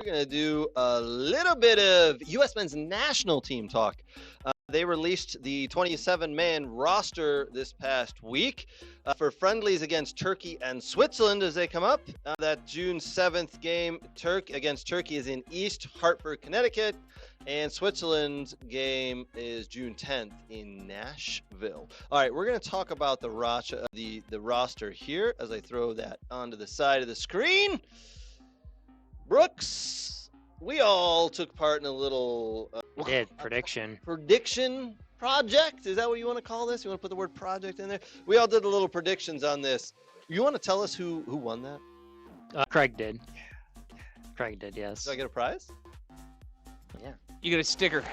we're going to do a little bit of U.S. men's national team talk. They released the 27-man roster this past week for friendlies against Turkey and Switzerland as they come up. That June 7th game against Turkey is in East Hartford, Connecticut, and Switzerland's game is June 10th in Nashville. All right, we're going to talk about the roster here as I throw that onto the side of the screen. Brooks, we all took part in a little prediction project. Is that what you want to call this? You want to put the word project in there? We all did a little predictions on this. You want to tell us who won that? Craig did. Craig did, yes. Do I get a prize? Yeah. You get a sticker.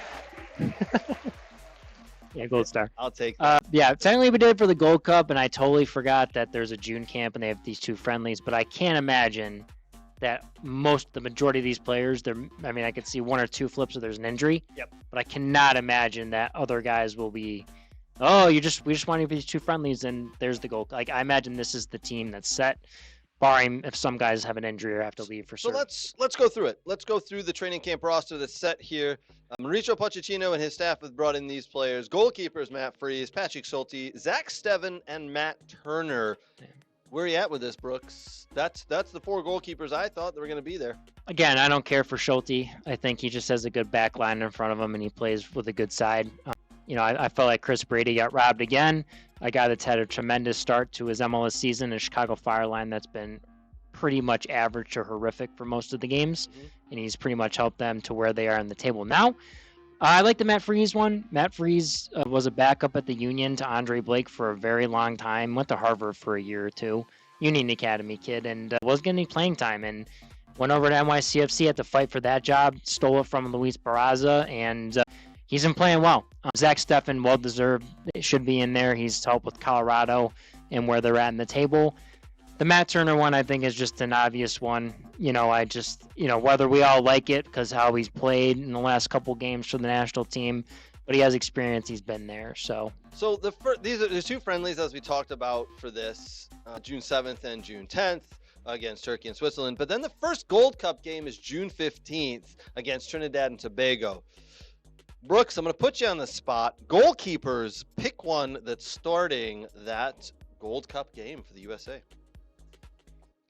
Yeah, gold star. I'll take that. Yeah, technically we did for the Gold Cup, and I totally forgot that there's a June camp and they have these two friendlies, but I can't imagine that the majority of these players, I could see one or two flips if there's an injury. Yep. But I cannot imagine that other guys will be, we just want to be these two friendlies, and there's the goal. Like, I imagine this is the team that's set, barring if some guys have an injury or have to leave for certain. So let's go through it. Let's go through the training camp roster that's set here. Mauricio Pochettino and his staff have brought in these players. Goalkeepers, Matt Freese, Patrick Schulte, Zach Steffen, and Matt Turner. Yeah. Where are you at with this, Brooks? That's the four goalkeepers I thought that were going to be there. Again, I don't care for Schulte. I think he just has a good back line in front of him, and he plays with a good side. I felt like Chris Brady got robbed again. A guy that's had a tremendous start to his MLS season, a Chicago Fire line that's been pretty much average or horrific for most of the games, and he's pretty much helped them to where they are on the table now. I like the Matt Freese one. Matt Freese was a backup at the Union to Andre Blake for a very long time. Went to Harvard for a year or two. Union Academy kid, and was getting playing time. And went over to NYCFC, had to fight for that job. Stole it from Luis Barraza, and he's been playing well. Zach Steffen, well-deserved. Should be in there. He's helped with Colorado and where they're at in the table. The Matt Turner one, I think, is just an obvious one. Whether we all like it because how he's played in the last couple games for the national team, but he has experience. He's been there. So these are the two friendlies as we talked about for this, June 7th and June 10th against Turkey and Switzerland. But then the first Gold Cup game is June 15th against Trinidad and Tobago. Brooks, I'm going to put you on the spot. Goalkeepers, pick one that's starting that Gold Cup game for the USA.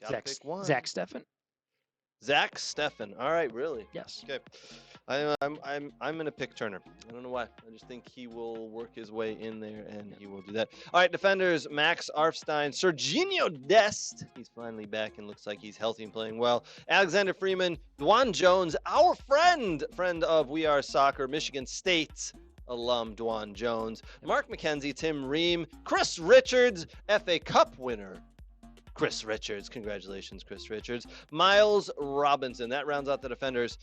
Pick one. Zach Steffen. Zach Steffen. All right, really? Yes. Okay. I'm gonna pick Turner. I don't know why. I just think he will work his way in there and he will do that. All right, defenders: Max Arfstein, Serginho Dest. He's finally back and looks like he's healthy and playing well. Alexander Freeman, Dwan Jones, our friend of We Are Soccer, Michigan State alum Dwan Jones, Mark McKenzie, Tim Ream, Chris Richards, FA Cup winner. Chris Richards. Congratulations, Chris Richards. Miles Robinson. That rounds out the defenders.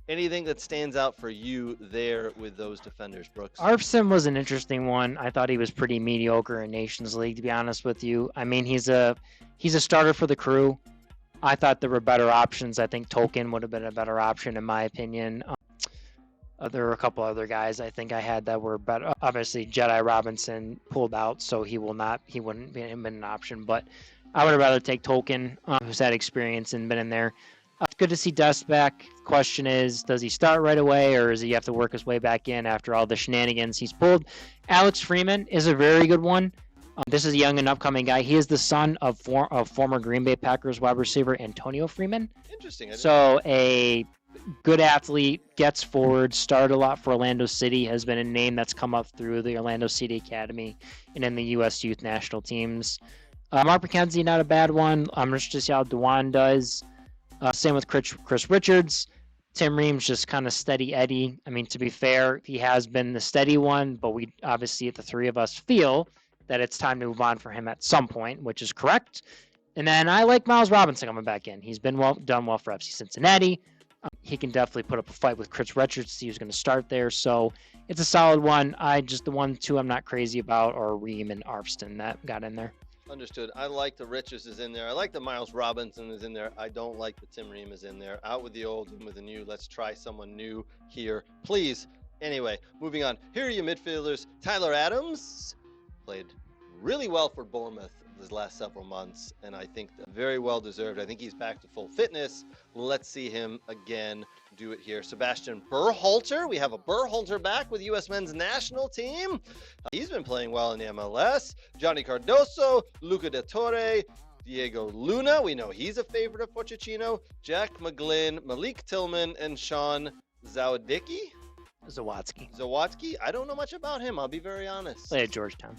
Anything that stands out for you there with those defenders, Brooks? Arfstein was an interesting one. I thought he was pretty mediocre in Nations League, to be honest with you. I mean, he's a starter for the Crew. I thought there were better options. I think Tolkien would have been a better option, in my opinion. There were a couple other guys I think I had that were better. Obviously, Jedi Robinson pulled out, so he wouldn't be an option. But I would have rather take Tolkien, who's had experience and been in there. It's good to see Dust back. Question is, does he start right away, or does he have to work his way back in after all the shenanigans he's pulled? Alex Freeman is a very good one. This is a young and upcoming guy. He is the son of former Green Bay Packers wide receiver Antonio Freeman. Interesting. So a good athlete, gets forward, started a lot for Orlando City, has been a name that's come up through the Orlando City Academy and in the U.S. youth national teams. Mark McKenzie, not a bad one. I'm interested to see how Dewan does. Same with Chris Richards. Tim Ream's just kind of steady Eddie. I mean, to be fair, he has been the steady one, but we obviously, the three of us, feel that it's time to move on for him at some point, which is correct. And then I like Miles Robinson coming back in. He's been done well for FC Cincinnati. He can definitely put up a fight with Chris Richards to see who's going to start there. So it's a solid one. The 2 I'm not crazy about are Ream and Arfstein that got in there. Understood. I like the Richards is in there. I like the Miles Robinson is in there. I don't like the Tim Ream is in there. Out with the old, in with the new. Let's try someone new here, please. Anyway, moving on. Here are your midfielders. Tyler Adams played really well for Bournemouth his last several months, and I think very well deserved. I think he's back to full fitness. Let's see him again do it here. Sebastian Berhalter. We have a Berhalter back with U.S. men's national team. He's been playing well in the MLS. Johnny Cardoso, Luca de Torre, Diego Luna. We know he's a favorite of Pochettino. Jack McGlynn, Malik Tillman, and Sean Zawadzki. Zawadzki. I don't know much about him. I'll be very honest. Played at Georgetown.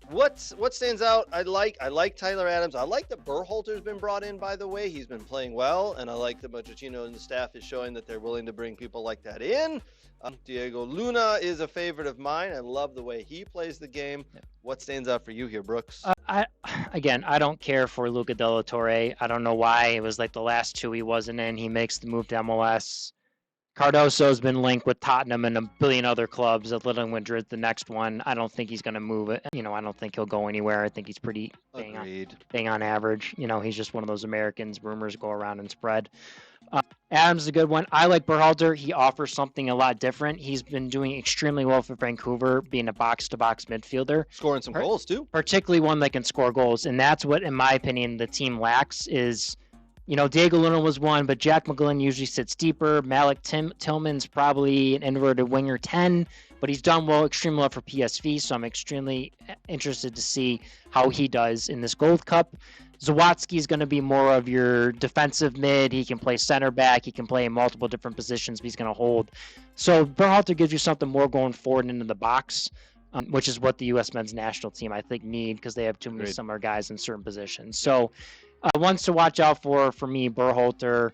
What stands out? I like Tyler Adams. I like that Berhalter's been brought in, by the way. He's been playing well, and I like that Pochettino and the staff is showing that they're willing to bring people like that in. Diego Luna is a favorite of mine. I love the way he plays the game. Yeah. What stands out for you here, Brooks? I don't care for Luca de la Torre. I don't know why. It was like the last two he wasn't in. He makes the move to MLS. Cardoso's been linked with Tottenham and a billion other clubs. Atletico Madrid, the next one. I don't think he's going to move it. I don't think he'll go anywhere. I think he's pretty bang on average. He's just one of those Americans. Rumors go around and spread. Adams is a good one. I like Berhalter. He offers something a lot different. He's been doing extremely well for Vancouver, being a box-to-box midfielder. Scoring some goals, too. Particularly one that can score goals. And that's what, in my opinion, the team lacks is... Diego Luna was one, but Jack McGlynn usually sits deeper. Malik Tillman's probably an inverted winger 10, but he's done well, extremely well for PSV, so I'm extremely interested to see how he does in this Gold Cup. Zawadzki is going to be more of your defensive mid. He can play center back. He can play in multiple different positions, but he's going to hold. So Berhalter gives you something more going forward into the box, which is what the U.S. men's national team, I think, need because they have too many similar guys in certain positions. So ones to watch out for me, Berhalter,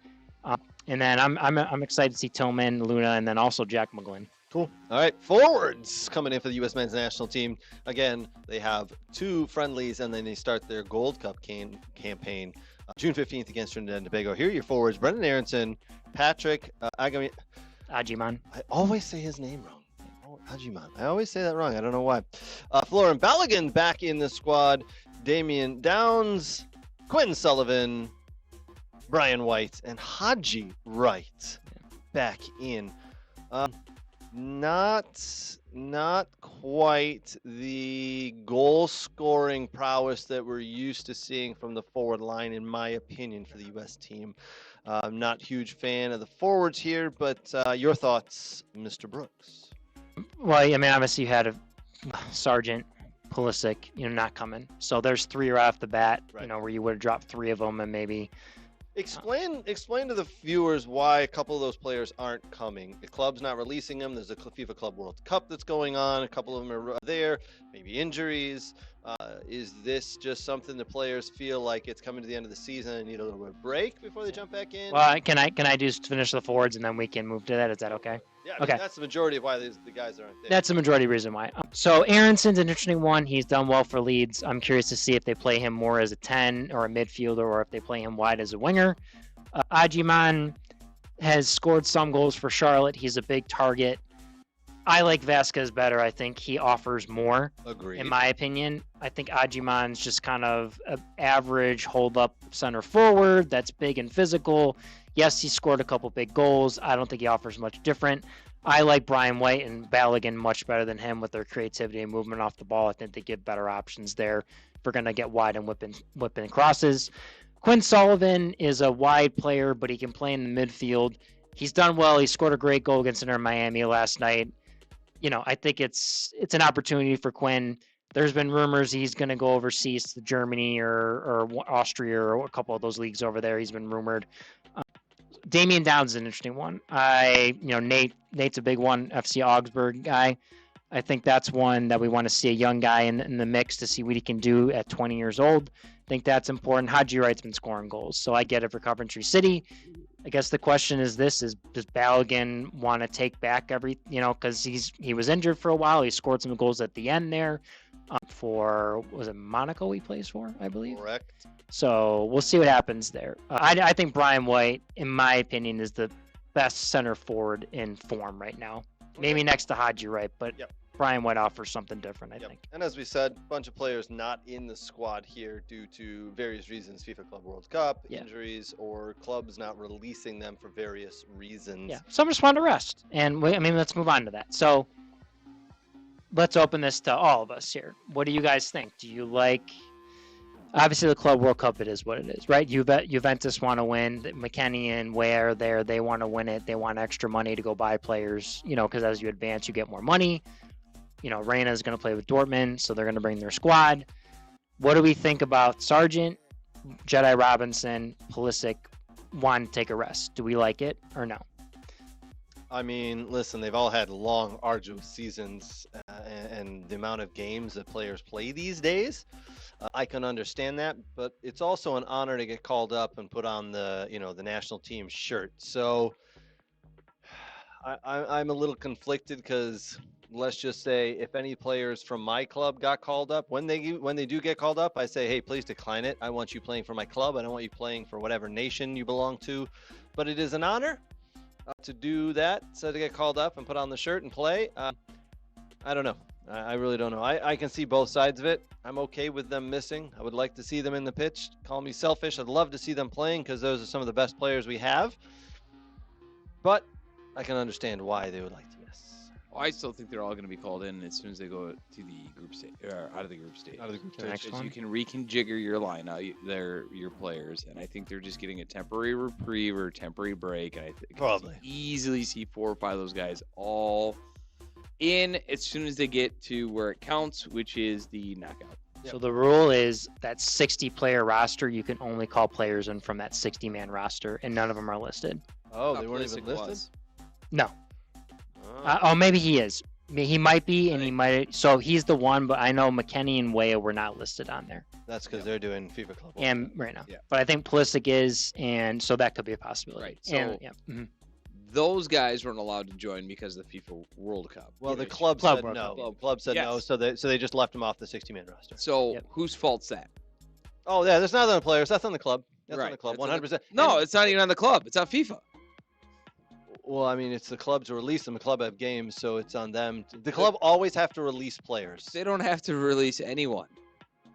and then I'm excited to see Tillman, Luna, and then also Jack McGlynn. Cool. All right, forwards coming in for the U.S. men's national team. Again, they have 2 friendlies, and then they start their Gold Cup campaign June 15th against Trinidad and Tobago. Here are your forwards: Brendan Aronson, Patrick Agyemang. I always say his name wrong. Agyemang. I always say that wrong. I don't know why. Florian Balogun back in the squad. Damian Downs, Quinn Sullivan, Brian White, and Haji Wright back in. Not quite the goal-scoring prowess that we're used to seeing from the forward line, in my opinion, for the U.S. team. I'm not a huge fan of the forwards here, but your thoughts, Mr. Brooks? Well, obviously you had a Sargent, Pulisic, not coming. So there's 3 right off the bat, right. Where you would have dropped 3 of them and maybe. Explain to the viewers why a couple of those players aren't coming. The club's not releasing them. There's a FIFA Club World Cup that's going on. A couple of them are there. Maybe injuries. Is this just something the players feel like it's coming to the end of the season and need a little bit of break before they jump back in? Well, can I just finish the forwards and then we can move to that? Is that okay? Yeah, okay. That's the majority of why the guys aren't there. That's the majority reason why. So Aronson's an interesting one. He's done well for Leeds. I'm curious to see if they play him more as a 10 or a midfielder or if they play him wide as a winger. Agyemang has scored some goals for Charlotte. He's a big target. I like Vasquez better. I think he offers more. Agreed. In my opinion. I think Agyemang's just kind of an average hold-up center forward that's big and physical. Yes, he scored a couple big goals. I don't think he offers much different. I like Brian White and Balogun much better than him with their creativity and movement off the ball. I think they give better options there if we're going to get wide and whipping crosses. Quinn Sullivan is a wide player, but he can play in the midfield. He's done well. He scored a great goal against Inter Miami last night. I think it's an opportunity for Quinn. There's been rumors he's going to go overseas to Germany or Austria or a couple of those leagues over there. He's been rumored. Damian Downs is an interesting one. Nate's a big one, FC Augsburg guy. I think that's one that we want to see a young guy in the mix to see what he can do at 20 years old. I think that's important. Haji Wright's been scoring goals, so I get it for Coventry City. I guess the question is this: does Balogun want to take back because he was injured for a while. He scored some goals at the end there was it Monaco he plays for, I believe? Correct. So we'll see what happens there. I think Brian White, in my opinion, is the best center forward in form right now. Okay. Maybe next to Haji Wright, but yep. Brian White offers something different, I think. And as we said, a bunch of players not in the squad here due to various reasons, FIFA Club World Cup, injuries, or clubs not releasing them for various reasons. Yeah, some just want to rest. And let's move on to that. So let's open this to all of us here. What do you guys think? Do you like? Obviously, the Club World Cup, it is what it is, right? Juventus want to win. McKennie and Way are there. They want to win it. They want extra money to go buy players, because as you advance, you get more money. Reina is going to play with Dortmund, so they're going to bring their squad. What do we think about Sargent, Jedi Robinson, Pulisic wanting to take a rest? Do we like it or no? I mean, listen, they've all had long, arduous seasons, and the amount of games that players play these days, I can understand that. But it's also an honor to get called up and put on the national team shirt. So I'm a little conflicted because let's just say if any players from my club got called up, when they do get called up, I say, hey, please decline it. I want you playing for my club. I don't want you playing for whatever nation you belong to. But it is an honor to do that, so to get called up and put on the shirt and play. I don't know. I really don't know. I can see both sides of it. I'm okay with them missing. I would like to see them in the pitch. Call me selfish. I'd love to see them playing because those are some of the best players we have. But I can understand why they would like to miss. Well, I still think they're all going to be called in as soon as they go to the group stage, or out of the group stage. Out of the group Next stage. one. You can reconfigure your lineup, your players, and I think they're just getting a temporary reprieve or temporary break. And I think Probably. easily see 4 or 5 of those guys all in as soon as they get to where it counts, which is the knockout. So the rule is that 60-player roster, you can only call players in from that 60-man roster, and none of them are listed. Oh, they weren't even Pulisic listed? was. No. Oh. Maybe he is. He might be, and he might. So he's the one, but I know McKennie and Weah were not listed on there. That's because they're doing FIFA Club. And right now. Yeah. But I think Pulisic is, and so that could be a possibility. Right, And, so- yeah. Mhm. Those guys weren't allowed to join because of the FIFA World Cup. Well, the Which- club Club said World no. Cup. The club said no, Yes. so they just left him off the 60-man roster. So Yep. whose fault's that? Oh, yeah, that's not on the players. That's on the club. That's on Right, the club, that's on the- 100%. No, And- it's not even on the club. It's on FIFA. Well, I mean, it's the club to release them. The club have games, so it's on them. The club always have to release players. They don't have to release anyone.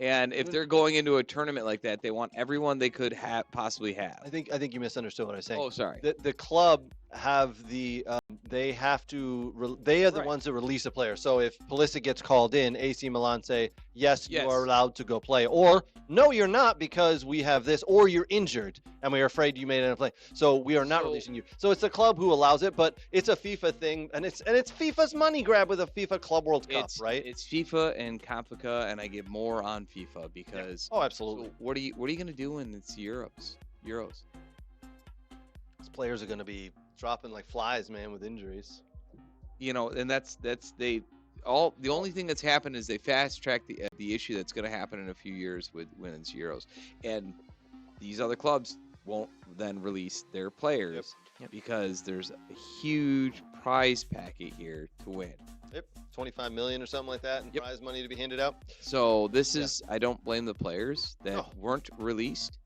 And if they're going into a tournament like that, they want everyone they could possibly have. I think you misunderstood what I was saying. Oh, sorry. The club have the they have to they are the Right. ones that release a player. So if Pulisic gets called in, AC Milan say yes, Yes. you are allowed to go play, or no, you're not because we have this, or you're injured and we are afraid you may end up playing. So we are not So- releasing you. So it's the club who allows it, but it's a FIFA thing, and it's FIFA's money grab with a FIFA Club World Cup, It's right? It's FIFA and Complica, and I give more on FIFA because. Oh, absolutely. So what are you going to do when it's Euros? These players are going to be dropping like flies, man, with injuries. And that's they all. The only thing that's happened is they fast tracked the issue that's going to happen in a few years with women's Euros, and these other clubs won't then release their players Yep. because there's a huge prize packet here to win. Yep, 25 million or something like that in Yep. prize money to be handed out. So this is, I don't blame the players that No. weren't released.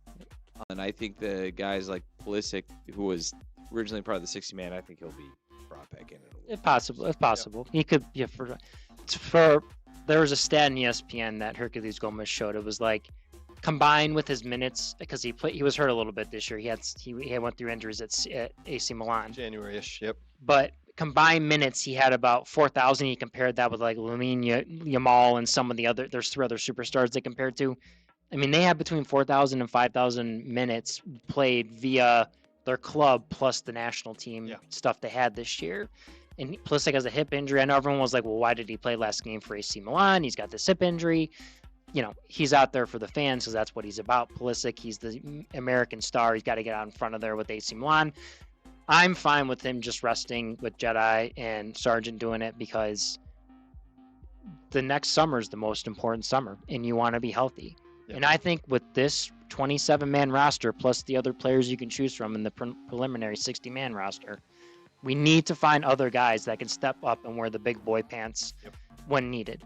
And I think the guys like Pulisic, who was originally part of the 60-man, I think he'll be brought back in. If possible. He could, yeah, for there was a stat in ESPN that Hercules Gomez showed. It was like combined with his minutes, because he was hurt a little bit this year. He went through injuries at AC Milan. January-ish, yep. But combined minutes, he had about 4,000. He compared that with like Lamine Yamal and some of the other. There's 3 other superstars they compared to. I mean, they have between 4,000 and 5,000 minutes played via their club plus the national team stuff they had this year. And Pulisic has a hip injury. I know everyone was like, well, why did he play last game for AC Milan? He's got this hip injury. He's out there for the fans because that's what he's about. Pulisic, he's the American star. He's got to get out in front of there with AC Milan. I'm fine with him just resting with Jedi and Sargent doing it because the next summer is the most important summer, and you want to be healthy. Yep. And I think with this 27-man roster plus the other players you can choose from in the preliminary 60-man roster, we need to find other guys that can step up and wear the big boy pants when needed.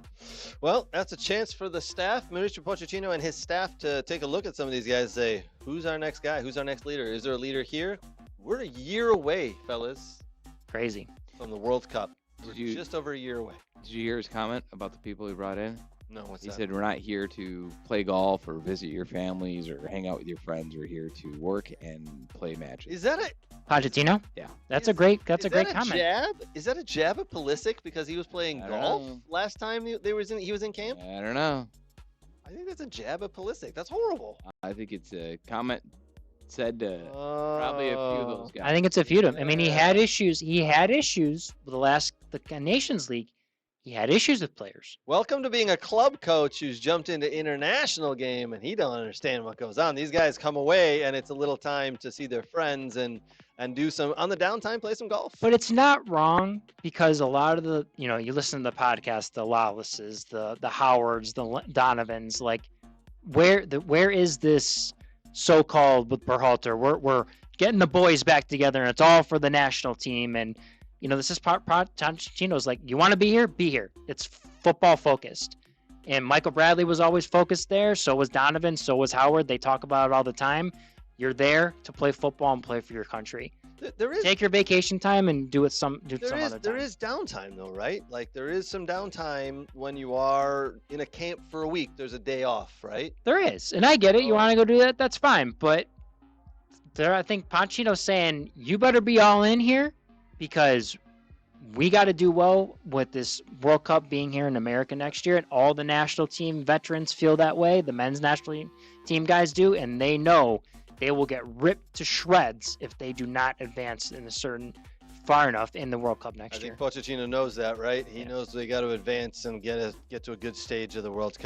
Well, that's a chance for the staff, Mauricio Pochettino and his staff, to take a look at some of these guys and say, who's our next guy? Who's our next leader? Is there a leader here? We're a year away, fellas, Crazy. from the World Cup. We're Did you- just over a year away. Did you hear his comment about the people he brought in? No, what's He that? said, we're not here to play golf or visit your families or hang out with your friends. We're here to work and play matches. Is that Pochettino? Yeah. That's a great comment. Jab? Is that a jab at Pulisic because he was playing I don't golf know. last time he was in camp? I don't know. I think that's a jab at Pulisic. That's horrible. I think it's a comment said to probably a few of those guys. I think it's a few of them. I mean, he Yeah. had issues. He had issues with the Nations League. He had issues with players. Welcome to being a club coach who's jumped into international game and he don't understand what goes on. These guys come away and it's a little time to see their friends and do some on the downtime, play some golf. But it's not wrong because a lot of the, you listen to the podcast, the Lawlesses, the Howards, the Donovans, like where is this so-called with Berhalter? We're getting the boys back together and it's all for the national team. And, this is Pochettino's like, you want to be here? Be here. It's football focused. And Michael Bradley was always focused there. So was Donovan. So was Howard. They talk about it all the time. You're there to play football and play for your country. Take your vacation time and do it some other time. There is downtime though, right? Like there is some downtime when you are in a camp for a week. There's a day off, right? There is, and I get it. You want to go do that? That's fine. But I think Pochettino's saying you better be all in here because we got to do well with this World Cup being here in America next year, and all the national team veterans feel that way. The men's national team guys do, and they know they will get ripped to shreds if they do not advance in far enough in the World Cup next year. I think Pochettino knows that, right? He knows they got to advance and get to a good stage of the World Cup.